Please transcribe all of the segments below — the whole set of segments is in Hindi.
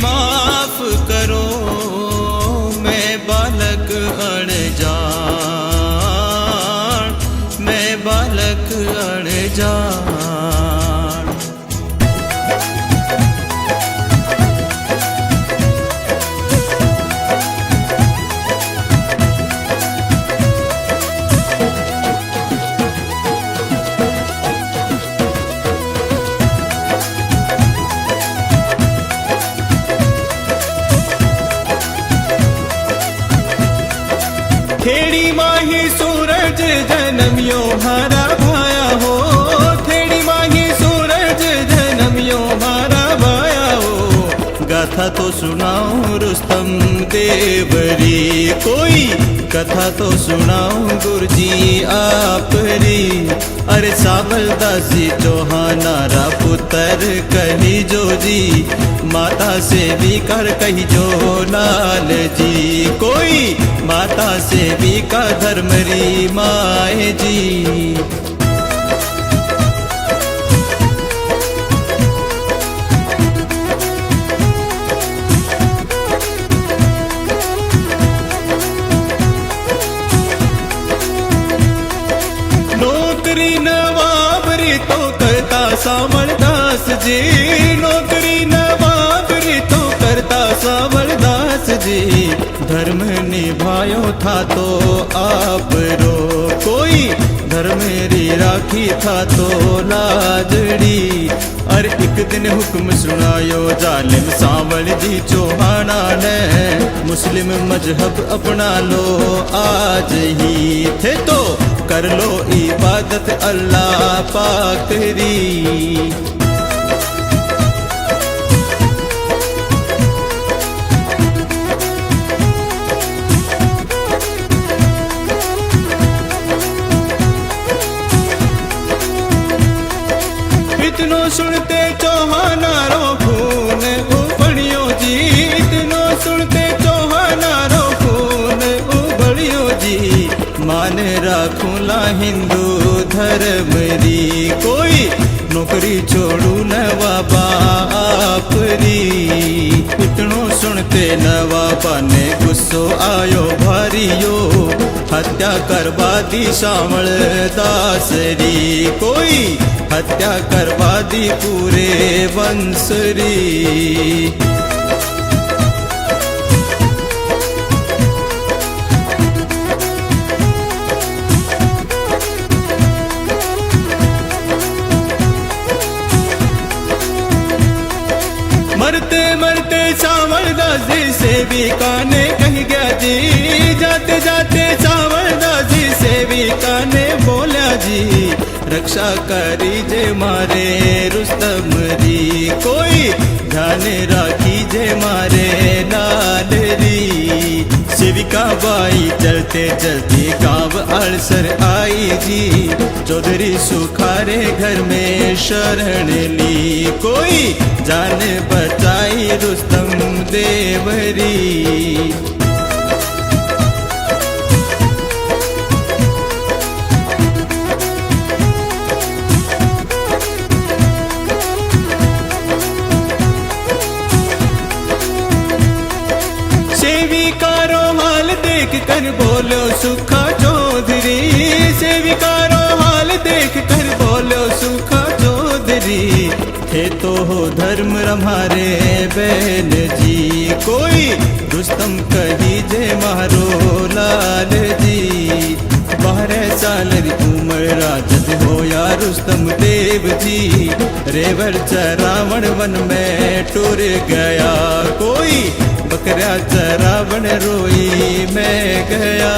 माफ करो मैं बालक अनजान, मैं बालक अनजान। थेड़ी माही सूरज जन्मियो भारा भाया हो, थेड़ी माही सूरज जन्मियो भारा भाया हो। गाथा तो सुनाओ रुस्तम देवरी, कोई कथा तो सुनाओ गुरुजी आपरी। अरे साबलदासी चौहानारा पुत्र कही जो जी, माता से भी कर कही जो लाल जी। कोई माता से भी का धर्मरी माए जी। नौकरी नवाबरी तो करता सावलदास जी, नौकरी नवाबरी तो करता सावलदास जी। धर्म निभायो था तो आप रो, कोई धर्मेरी राखी था तो लाजड़ी। और एक दिन हुक्म सुनायो जालिम सावल जी चौहाना ने, मुस्लिम मजहब अपना लो आज ही, थे तो कर लो इबादत अल्लाह पाक री। इतनो सुनते चौहानारो खून उबलियो जी, इतनो सुनते चौहानारो खून उबलियो जी। मान राखूला हिंदू धर्म री, कोई नौकरी छोड़ू नवाबा आपरी। इतनो सुनते नवाबा ने गुस्सो आयो भारियो, हत्या करवा दी सावल दासरी। कोई हत्या करवा दी पूरे वंशरी। मरते मरते सावलदास जी सेविका ने कह गया जी, जाते जाते सावलदास जी सेविका ने बोला जी। रक्षा करी जे मारे रुस्तम री, कोई ध्यान राखी जे मारे लाल री। सेविका बाई चलते चलते गाँव अड़सर आई जी, चौधरी सुखारे घर में शरण ली। कोई जान बचाई रुस्तम देवरी। सेविकारो हाल देख कर बोलो सुखा चौधरी, सेविकारो हाल देख कर बोलो सुखा चौधरी। थे तो हो धर्म हमारे बहन जी, कोई रुस्तम कही जे मारो लाल जी। 12 साल री उम्र राजत होया रुस्तम देव जी, रेवल चरावण वन में टुर गया। कोई बकरा चरावण रोई मैं गया।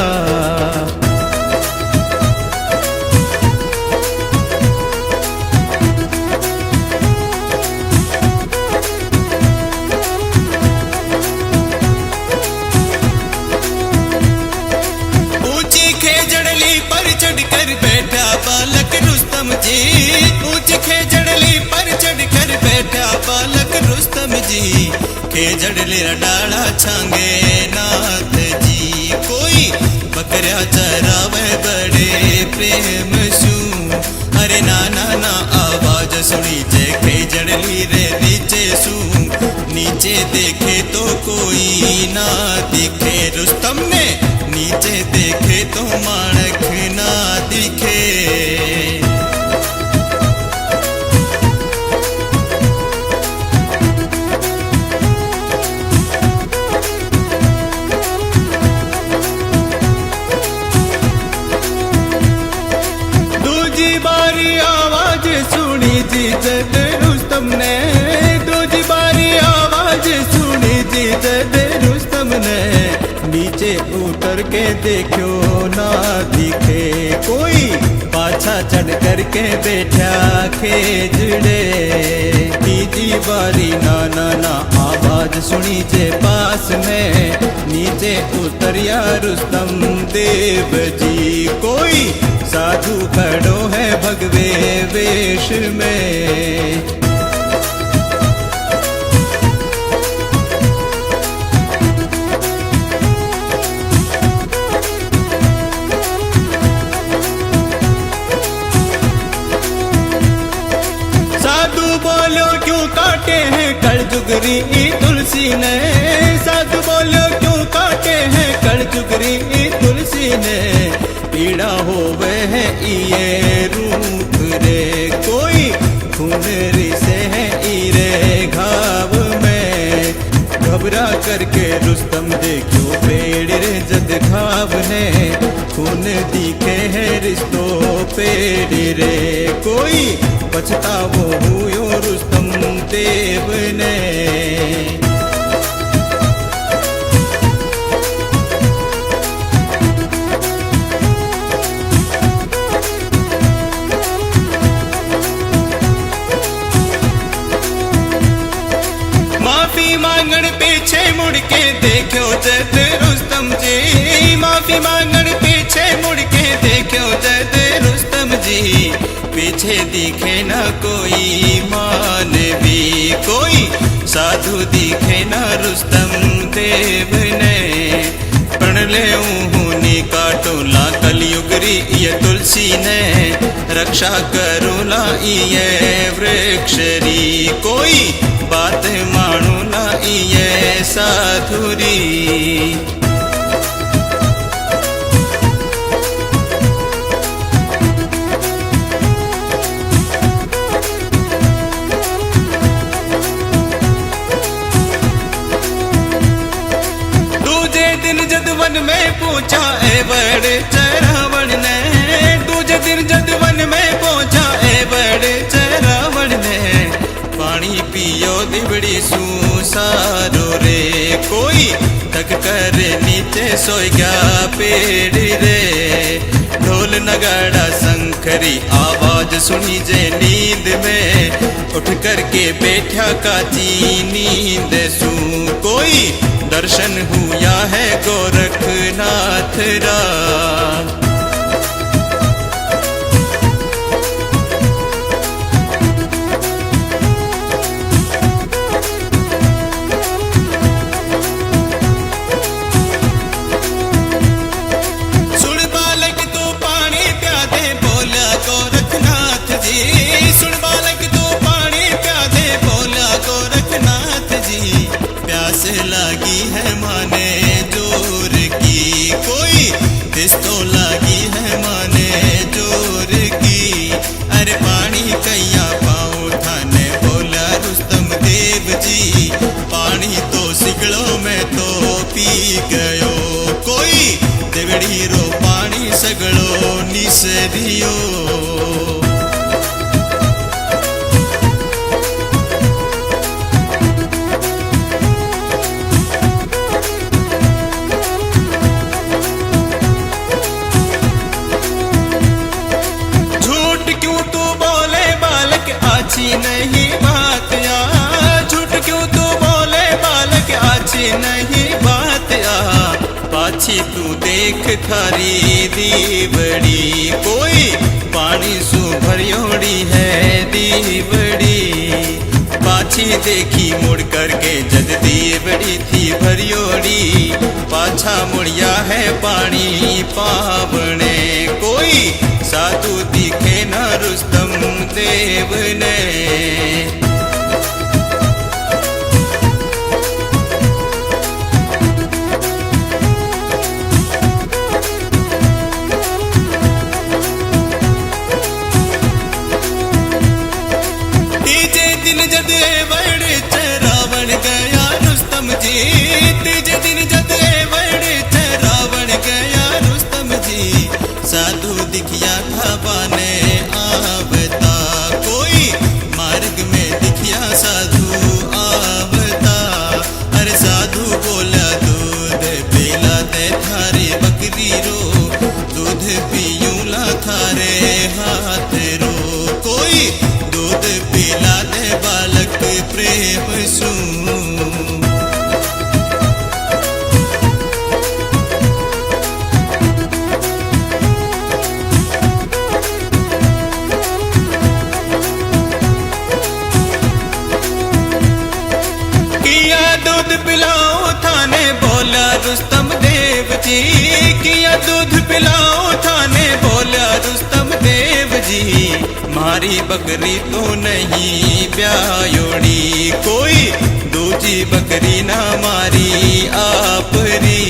ऊंची खेजड़ली पर चढ़कर बैठा बालक रुस्तम जी, ऊंची खेजड़ली पर चढ़कर बैठा बालक रुस्तम जी। खेजड़ली डाला छांगे नाथ जी, कोई बकरा चरावे बड़े प्रेम सू। अरे नाना ना आवाज सुनी जे खेजड़ली रे नीचे सू, नीचे देखे तो कोई ना दिखे, रुस्तम ने नीचे देखे तो माणक ना दिखे। दूजी बारी आवाज सुनी जी जद रुस्तम ने, दूजी बारी आवाज सुनी जी जद रुस्तम ने, नीचे उतर के देखो ना दिखे कोई, पाछा चढ़ करके बैठा खेजड़े। तीजी बारी ना ना ना आवाज सुनी जे पास में, नीचे उतरिया रुस्तम देव जी, कोई साधु खड़ो है भगवे वेश में। बोलो क्यों काटे हैं कलजुगरी तुलसी ने, साधु बोलो क्यों काटे हैं कलजुगरी तुलसी ने, पीड़ा हो वह ये रूप रे कोई, खून रिसे है ईरे घाव में। घबरा करके रुस्तम देखो पेड़ रे जद घाव ने, खून दिखे है रिश्तों पेड़ रे कोई, पछतावो हुयो रुस्तम देव ने। माफी मांगण पीछे मुड़ के देखो जद रुस्तम जी, माफी मांगण पीछे मुड़ के देखो जद रुस्तम जी, पीछे दिखे न कोई मानवी कोई, साधु दिखे न रुस्तम देव ने। पण ले ऊनी काटोला कलयुगरी ये तुलसी ने, रक्षा करोला ये वृक्षरी कोई, बात मानो ना ये साधुरी। वन में पूछा ए बड़े चरावण ने, दूजे दिन जद वन में पहुंचा ए बड़े चरावण ने, पानी पियो दिबड़ी सुसारो रे कोई, थक कर नीचे सोई गया पेड़ रे। ढोल नगाड़ा शंखरी आवाज सुनी जे नींद में, उठ करके बैठा काची नींद सू कोई, दर्शन हुआ है गोरखनाथ रा। सुन बालक तू पानी प्या दे बोला गोरखनाथ जी, सुन बालक तू पानी प्या दे बोला गोरखनाथ जी, प्यास लगी है माने जोर की कोई, तिस्तो लगी है माने जोर की, अरे पानी कैया पाऊं थाने बोला रुस्तम देव जी, पानी तो सिगड़ों में तो पी गयो कोई, देवड़ी रो पानी सगड़ो निसरियो। नहीं बात या झूठ क्यों तू बोले बालक, अच्छी नहीं बात या, पाछी तू देख थारी दीवड़ी कोई, पानी सु भरियोड़ी है दीवड़ी, पाछी देखी मुड़ करके जद दीवड़ी थी भरियोड़ी, पाछा मुड़िया है पानी पावने कोई, साधु दिखे न रुस्तम देव ने। साधु बोला दूध पिला दे थारी बकरी रो, दूध पीयूला थारे हाथ रो। कोई दूध पिला दे बालक प्रेम सू। दूध पिलाओ थाने बोला रुस्तम देव जी, किया दूध पिलाओ थाने बोला रुस्तम देव जी। मारी बकरी तो नहीं ब्यायोड़ी, कोई दूजी बकरी ना मारी आपरी।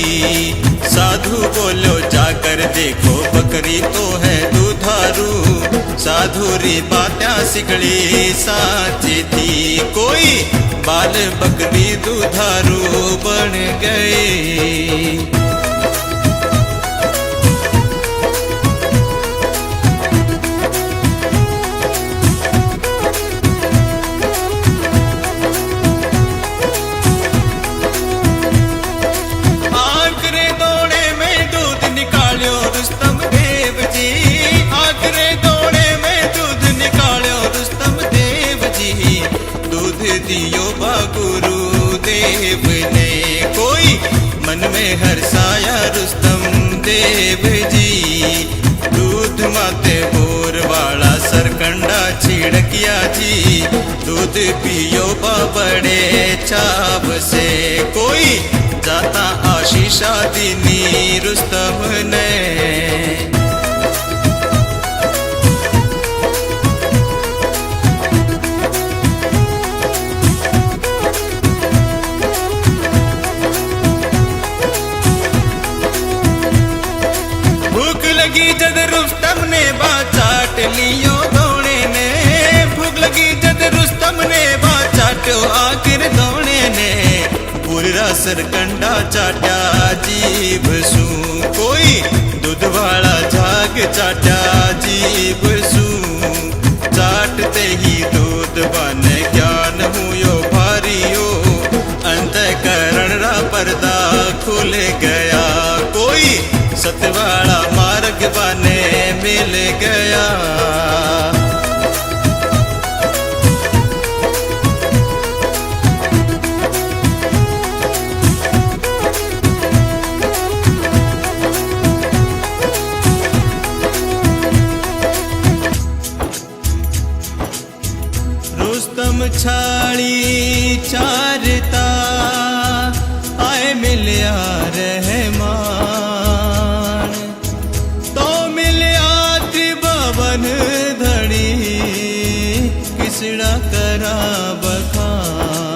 साधु बोलो जाकर देखो बकरी तो है दुधारू, साधुरी बात्या सिकड़ी साची थी। कोई बाल बकरी दुधारू बन गई। आखरे दौड़े में दूध निकालो रुस्तम देव जी, आखरे दौड़े में दूध निकालो रुस्तम देव जी। दूध दियो गुरु देव ने, कोई मन में हर्षाया रुस्तम देव जी। दूध माते बोर वाला सरकंडा छिड़किया जी, दूध पियो बड़े चाव से। कोई जाता आशीषा दीनी रुस्तम ने। लगी जद रुस्तम ने बाचाट लियो दौड़े ने, भूख लगी जद रुस्तम ने बाचाटो आखिर दौड़े ने। पूरा सरकंडा चाटा जीभ सू, कोई दूध वाला झाग चाटा जीभ सू। चाटते ही दूध बन ज्ञान हुयो भारियो, अंतःकरण रा पर्दा खुल गया। कोई सतवाड़ा मार्ग बने मिल गया। रुस्तम छाड़ी चारता आए मिलिया रहमान, धड़ी किसड़ा करा बखान,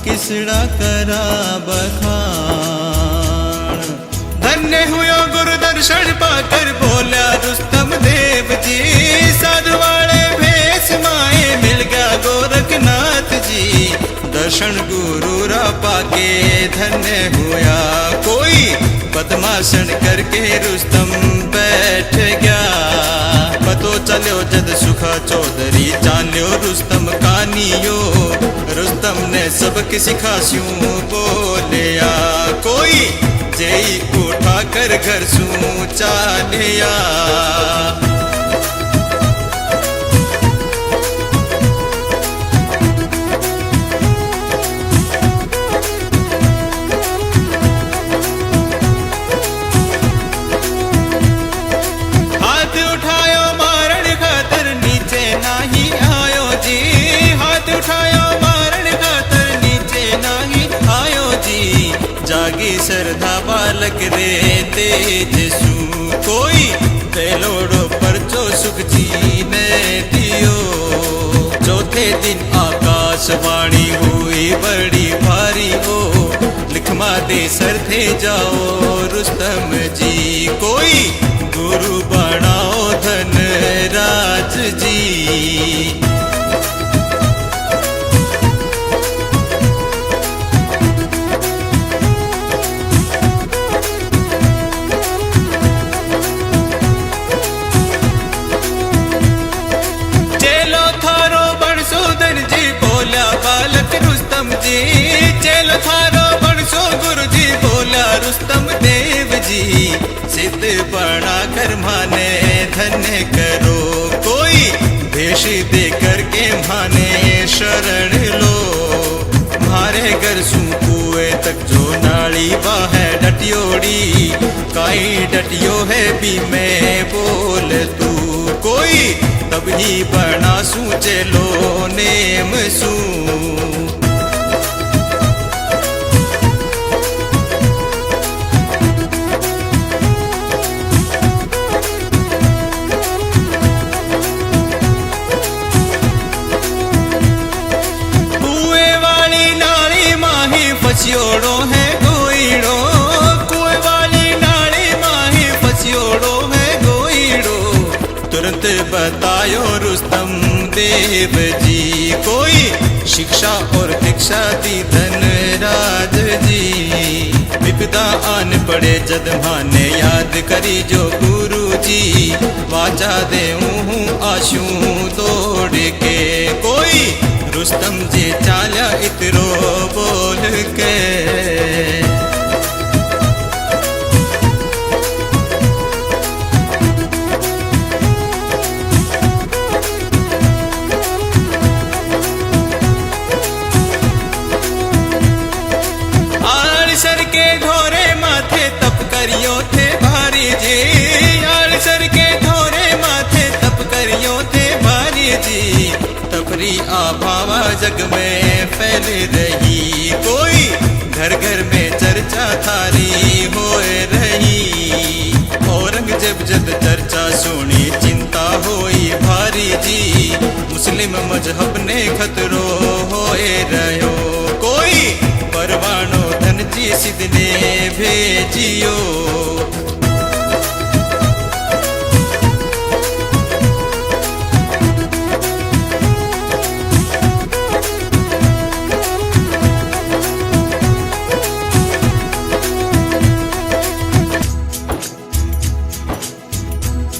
किसड़ा करा बखान। धन्य हुआ गुरु दर्शन पाकर बोला रुस्तम देव जी, साधु वाले भेष माए मिल गया गोरखनाथ जी। दर्शन गुरु रा पाके धन्य हुआ, कोई पद्मासन करके रुस्तम बैठ गया। पतो चलो जद सुखा चौधरी चाल्यो रुस्तम कानियो, रुस्तम ने सबके सिखास्यूं बोलिया। कोई जेई उठा कर घर सू चालिया। जागी श्रद्धा बालक रे तेज सू, कोई तेलोड़ो परचो सुख जी ने दियो। चौथे दिन आकाशवाणी हुई बड़ी भारी हो, लिखमा दे सर थे जाओ रुस्तम जी। कोई गुरु बनाओ धन राज जी। बालक रुस्तम जी चेलो थारो बनसो गुरुजी बोला रुस्तम देव जी। सिद्ध बड़ा कर माने धन्य करो कोई भेष दे करके माने शरण लो। मारे घर सू कुएं तक जो नाली वाह डटियोड़ी काई डटियो है भी मैं बोल तू कोई तब ही बना सू चलो नेम सू। फसियोड़ो है गोईड़ो कुएं वाली नाली माही फसियोड़ो है गोईड़ो। तुरंत बतायो रुस्तम देव जी कोई शिक्षा और दीक्षा दी धनराज जी। विपदा आन पड़े जद माने याद करी जो गुरु जी वाचा दे आशू दौड़ के कोई रुस्तम जी चाल्या इतरो बोल के। आड़सर के घोरे माथे तप करियो थे भारी जी। आड़सर के घोरे माथे तप करियो थे भारी जी। तपरी आभावा जग में फैल रही कोई घर घर में चर्चा थारी होए रही। औरंगजेब जब चर्चा सुनी चिंता होई भारी जी। मुस्लिम मजहब ने खतरो होए रहो कोई परवानो धन जी सिद्ध ने भेजियो।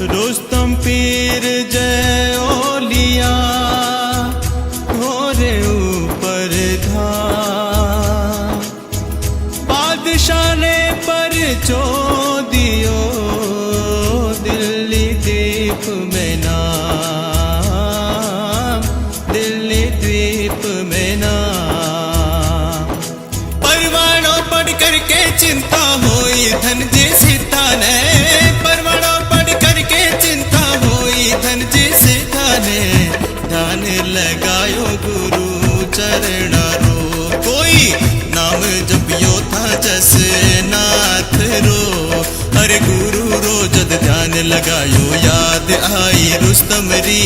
रुस्तम पीर जय ओलिया घोरे ऊपर था। बादशाह ने पर चो दियो दिल्ली द्वीप में नाम। दिल्ली द्वीप में नाम। परवाणों पढ़ करके चिंता होई धन जी सीता ने। परवाणों चिंता होई धन जी सीता ने। ध्यान लगायो गुरु चरणारो कोई नाम जपियो था जस नाथ रो। अरे गुरु रो जद ध्यान लगायो याद आई रुस्तम री।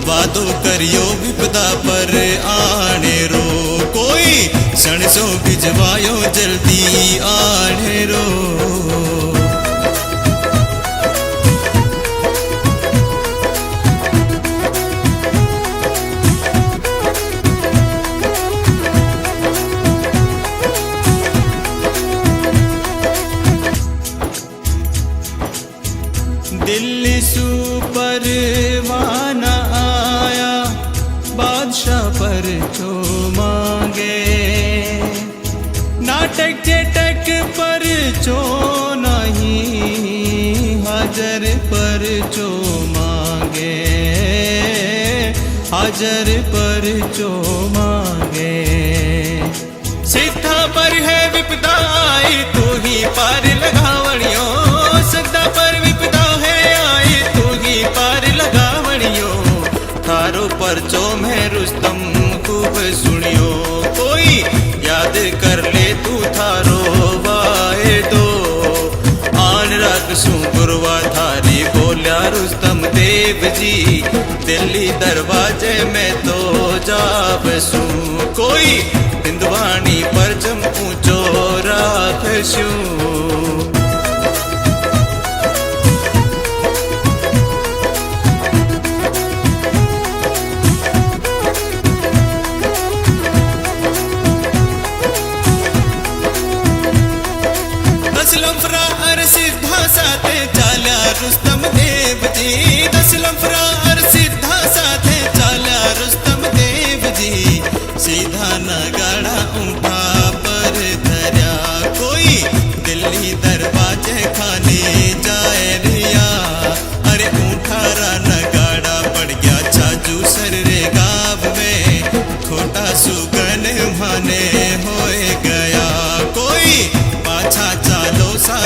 वादो करियो विपदा पर आने रो कोई सण सो भिजवायो जल्दी आने रो। दिल्ली सुपर वाना आया बादशाह पर जो मांगे। नाटक चेटक पर जो नहीं हाजर पर जो मांगे। हाजर पर जो मांगे। सिद्धा पर है विपदा आई तू ही पार लगावणियो। सिद्धा पर विपदा है आई तू ही पार लगावणियो। थारो परचो में रुस्तम खूब सुनियो कोई याद कर ले तू थारो वायदो। आन रखसू गुरुवा थारी बोल्या रुस्तम देव जी। दिल्ली दरवाजे में तो जा बसू कोई हिंदवाणी परचम ऊंचो राखशू। सिद्धा साथे चाल्या रुस्तम देव जी। 10 लम्फरार सिद्धा साथे चाल्या रुस्तम देव जी। सीधा नगाड़ा उठा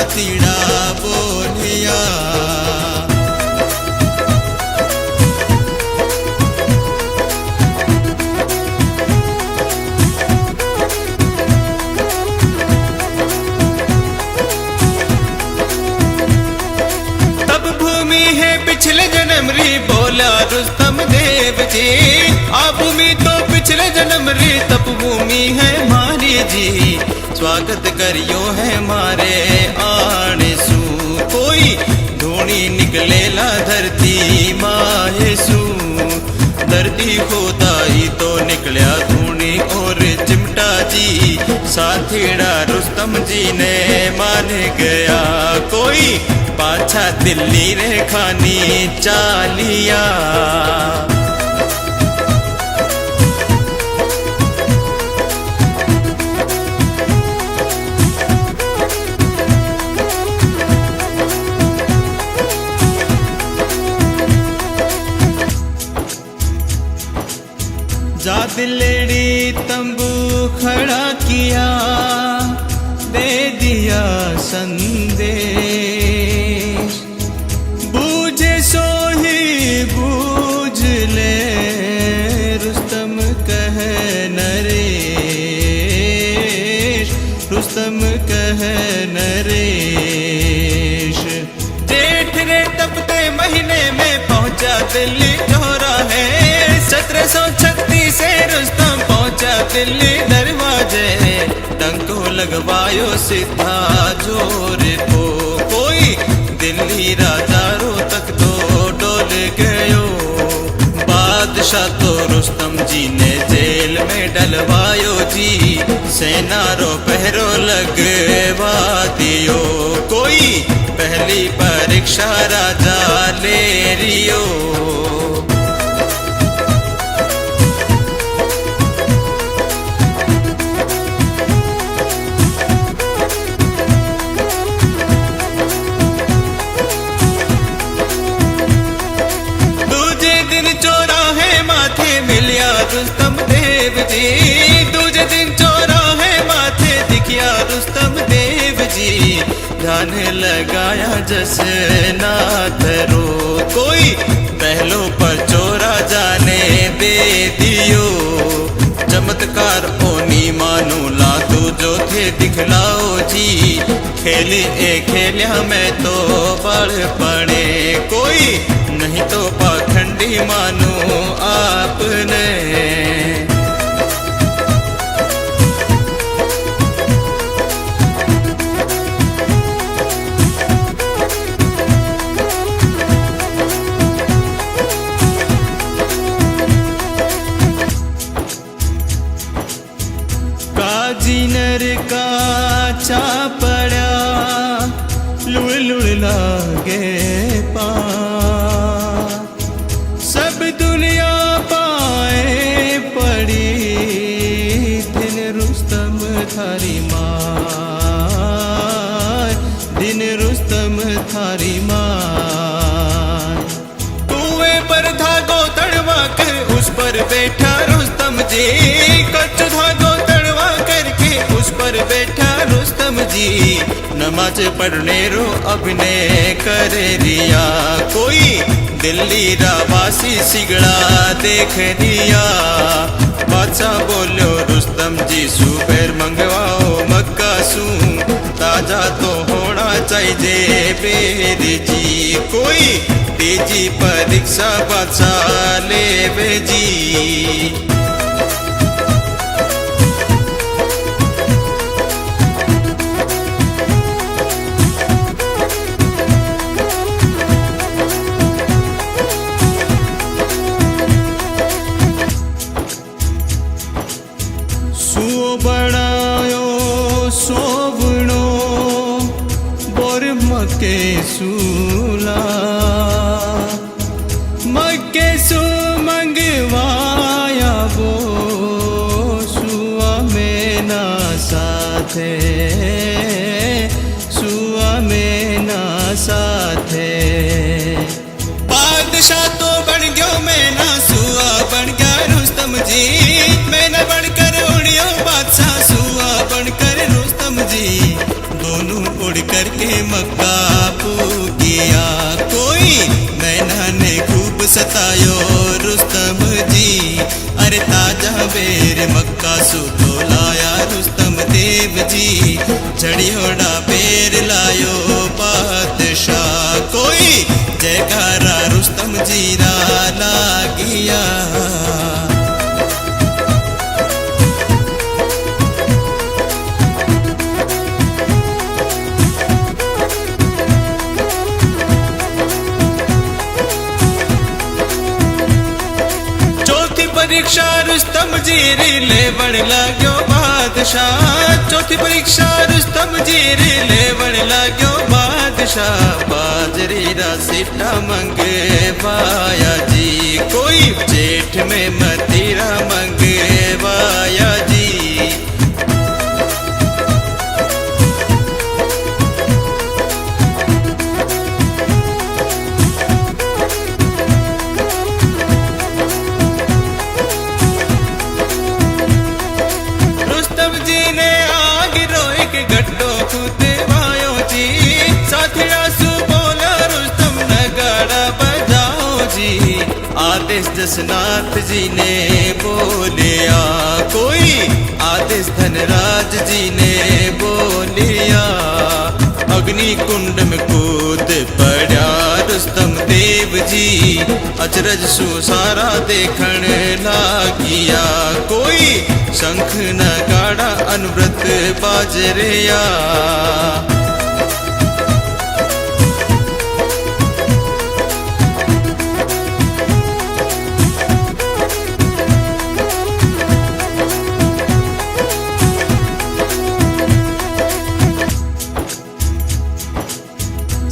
साथीड़ा बोलिया। तब भूमि है पिछले जन्म री बोला रुस्तम देव जी, आ भूमि तो पिछले जन्म री तप भूमि है मारी जी। स्वागत करियो है मारे आने सू, कोई धूनी निकलेला धरती मायसू। धरती खोदाई तो निकलिया धूनी और चिमटा जी, साथीड़ा रुस्तम जी ने मान गया। कोई पाछा दिल्ली रे खानी चालिया। जा दिलेड़ी तंबू खड़ा किया, दे दिया संदेश। बूझे सो ही बूझ ले, रुस्तम कह नरेश, रुस्तम कह नरेश। जेठ रे तपते महीने में पहुंचा दिल्ली चौराहे, 1736 से रुस्तम पहुंचा दिल्ली दरवाजे। डंको लगवायो सीधा जोर को, कोई दिल्ली राजारो तक तो डोल गयो। बादशाह तो रुस्तम जी ने जेल में डलवायो जी, सेनारो पहरो लगवा दियो। कोई पहली परीक्षा राजा ले रियो। रुस्तम देव जी, दूजे दिन चौराहे माथे दिखिया रुस्तम देव जी। ध्यान लगाया जसनाथ रो, कोई पहलो पर चोरा जाने दे दियो। चमत्कार ओनी मानो लादू जो थे दिखलाओ जी, खेली ए खेलिया में तो बड़ पड़े। कोई नहीं तो पाखंडी मानो आपने। काजी नर का चापड़ा, लुड़ लुड़ लागे पा। सब दुनिया पाए पड़ी, दिन रुस्तम थारी मार, दिन रुस्तम थारी मार। कुएं पर धागो तड़वा कर उस पर बैठा रुस्तम जी, कच्च धागो तड़वा करके उस पर बैठा रुस्तम जी। नमाज पढ़ने रो अभिनय करे रिया, कोई दिल्ली रावासी सिगड़ा देख दिया। बादशाह बोलो रुस्तम जी सुबेर मंगवाओ मक्का सू, ताजा तो होना चाहिए बेरी जी। कोई तेजी परीक्षा बादशाह ले भेजी। बनायो सोवणो बोर मके सूला, मके सू मंगवाया वो सुआ में ना साथे, सुआ में ना साथे। बादशाह तो बन गयो मैं ना सुआ बन गया रुस्तम जी, मैं न बनकर उड़ियो बादशाह सुआ बनकर रुस्तम जी। दोनों उड़ करके के मक्का पूगिया। कोई नैना ने खूब सतायो रुस्तम जी, अरे ताजा बेर मक्का सुतो लाया रुस्तम देव जी। झड़ियोड़ा बेर लायो बादशाह, कोई जयकारा रुस्तम जी रा लागिया। परीक्षा रुस्तम जी रीले बड़ लाग्यो बादशाह। चौथी परीक्षा रुस्तम जी रीले बड़ लाग्यो बादशाह। बाजरी रा सिट्टा मंगे बाया जी, कोई जेठ में मतीरा मंगे बाया जी। आदेश जसनाथ जी ने बोलिया, कोई आदेश धनराज जी ने बोलिया। अग्नि कुंड में कूद पड़ा रुस्तम देव जी, अचरज सुसारा देखण लागिया। कोई शंख नगाड़ा अनवरत बाजरिया।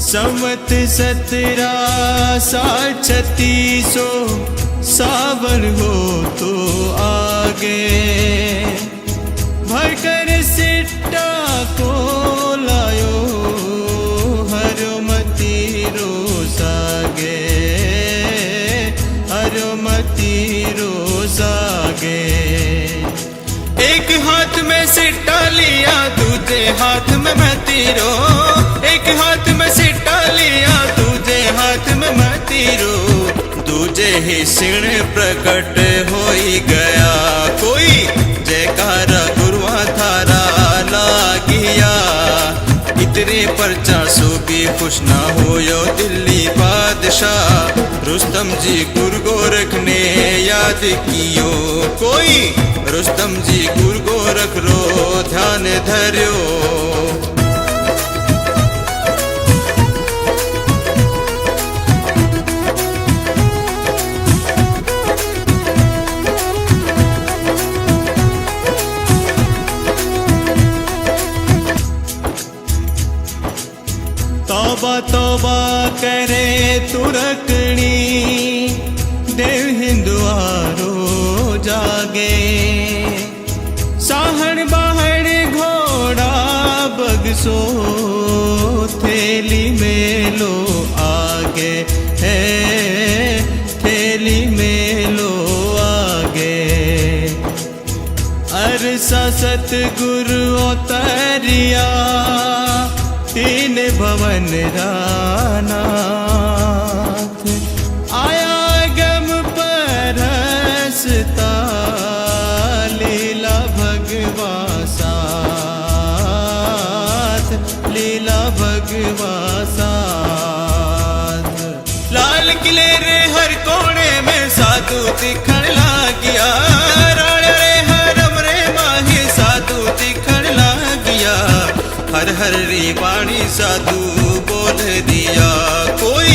संवत 1736 सावन हो तो आगे। भरकर सिट्टा को लायो हरमती रोसागे, हरमती रोसागे। एक हाथ में सिट्टा लिया, दूजे हाथ में मतीरो। एक हाथ में सिट्टा लिया, दूजे हाथ में मतीरो। दूजे ही सिण प्रकट होई गया, कोई जयकारा गुरुआ थारा लागिया। इतने परचा सो भी खुश ना होयो दिल्ली बादशाह। रुस्तम जी गुरु गोरख ने याद कियो, कोई रुस्तम जी गुरु गोरख रो ध्यान धर्यो। तौबा तौबा करे तुरकनी, देव हिंदुआरो जागे। साहण बाहर घोड़ा बगसो, थैली में लो आगे है, थैली में लो आगे। अरसा सतगुरु उतरिया, तीन भवन रानाथ। आया गम परसता, लीला भगवा साथ, लीला भगवा साथ। लाल किले रे हर कोने में साधु दिखण लागिया। राणे रे हरम रे माही साधु दिखण लागिया। हर हर री वाणी साधु बोल दिया, कोई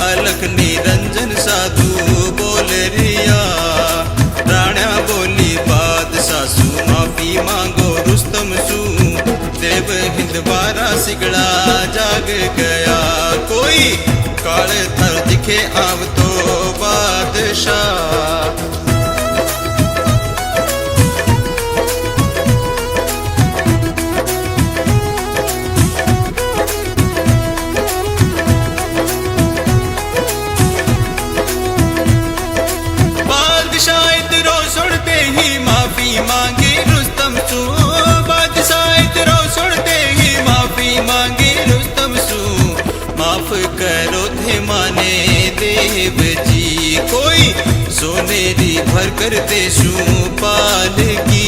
अलख निरंजन साधु बोल रिया। राणा बोली बादशाह सु माफी मांगो रुस्तम सु। देव हिंदवारा सिगड़ा जाग गया, कोई काले थर दिखे आव तो बादशाह। मांगी रुस्तम सु, बादशाह इतरो सुनते ही माफी मांगी रुस्तम। भर करते शू पाल की।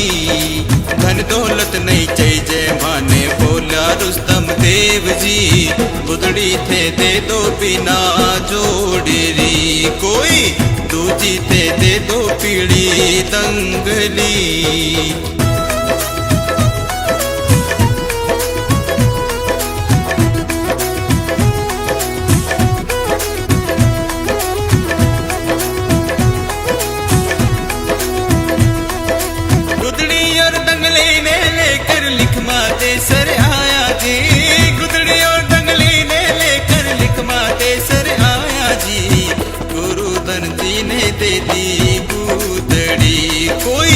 धन दौलत नहीं चाहिए माने बोला रुस्तम देव जी, बुदड़ी थे दे दो बिना जोड़री, कोई दूजी थे दे दो पीड़ी दंगली। सर आया जी, गुदड़ी और डंगली ने लेकर लिखवा दे सर आया जी। गुरु धन जी ने दे दी गुदड़ी, कोई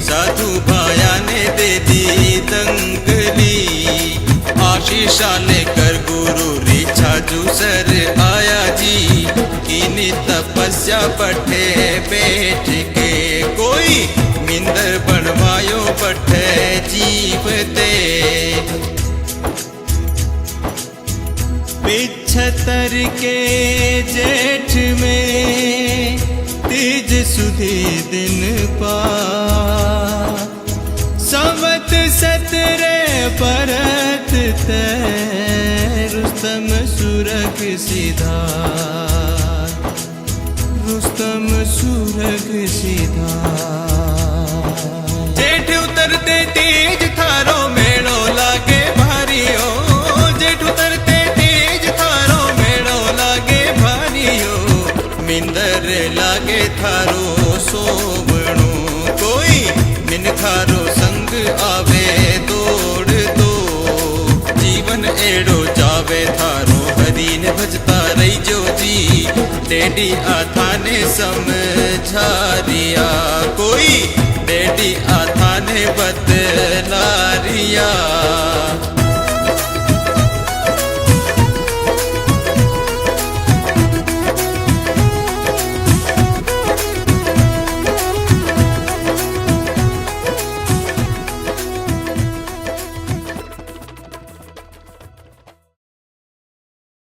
साधु भाया ने दे दी दंगली। आशीषा लेकर गुरु रिछा जू सर आया जी, किनी तपस्या पठे बैठ के, कोई मिंदर बनवायो पठे जीवते। 75 के जेठ में तीज सुधी दिन पा, संवत 17 परत ते रुस्तम सुरग सीधा, रुस्तम सुरग सीधा। जेठ उतरते तीज थारो मेड़ो लागे भारियो, जेठ उतरते तीज थारो मेड़ो लागे भारियो। मिंदर लागे थारो सोवणो, कोई मिनखारो संग आवे दौड़ दो। जीवन एड़ो जावे थारो हरी ने भजता रही जो जी, डेडी आथा ने समझारिया, कोई डेडी आथा ने बतला रिया।